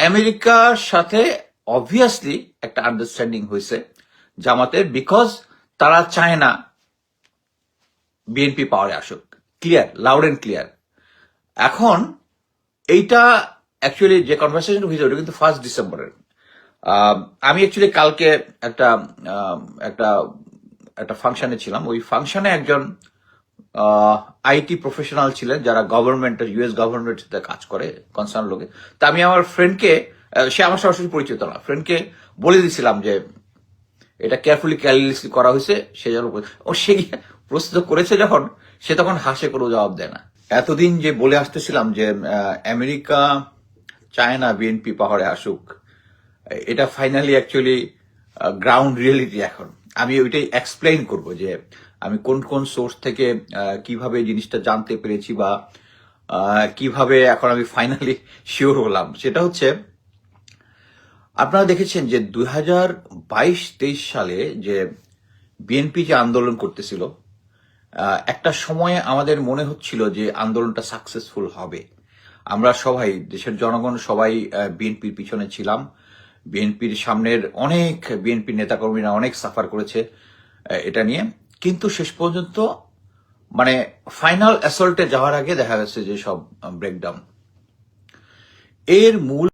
আমেরিকার সাথে অবভিয়াসলি একটা আন্ডারস্ট্যান্ডিং হয়েছে জামাতের, বিকজ তারা চায় না বিএনপি পাওয়ারে আসুক। Clear, loud and clear. এখন এইটা অ্যাকচুয়ালি যে কনভারসেশন হয়েছে ওটা কিন্তু 1 ডিসেম্বরের। আমি অ্যাকচুয়ালি কালকে একটা একটা একটা ফাংশনে ছিলাম। ওই ফাংশনে একজন আইটি প্রফেশনাল ছিলেন যারা গভর্নমেন্টের, ইউএস গভর্নমেন্টের সাথে কাজ করে, কনসার্ন লোকে। তা আমি আমার ফ্রেন্ডকে, সে আমার সরাসরি পরিচিত না, ফ্রেন্ডকে বলে দিয়েছিলাম যে এটা কেয়ারফুলি ক্যালকুলেটলি করা হয়েছে, সে যেন ও সেই প্রস্তুত করেছে যখন, সে তখন হাসে, কোনো জবাব দেয় না। এতদিন যে বলে আসতেছিলাম যে আমেরিকা চায় না বিএনপি পাহাড়ে আসুক, এটা ফাইনালি অ্যাকচুয়ালি গ্রাউন্ড রিয়েলিটি। এখন আমি ওইটাই এক্সপ্লেইন করব যে আমি কোন কোন সোর্স থেকে কিভাবে জিনিসটা জানতে পেরেছি বা কিভাবে এখন আমি ফাইনালি শিওর হলাম। সেটা হচ্ছে, আপনারা দেখেছেন যে 2022-23 সালে যে বিএনপি যে আন্দোলন করতেছিল, একটা সময়ে আমাদের মনে হচ্ছিল যে আন্দোলনটা সাকসেসফুল হবে। আমরা সবাই, দেশের জনগণ সবাই বিএনপির পিছনে ছিলাম। বিএনপির সামনের অনেক বিএনপি নেতাকর্মীরা অনেক সাফার করেছে এটা নিয়ে। কিন্তু শেষ পর্যন্ত মানে ফাইনাল অ্যাসল্টে যাওয়ার আগে দেখা গেছে যে সব ব্রেকডাউন। এর মূল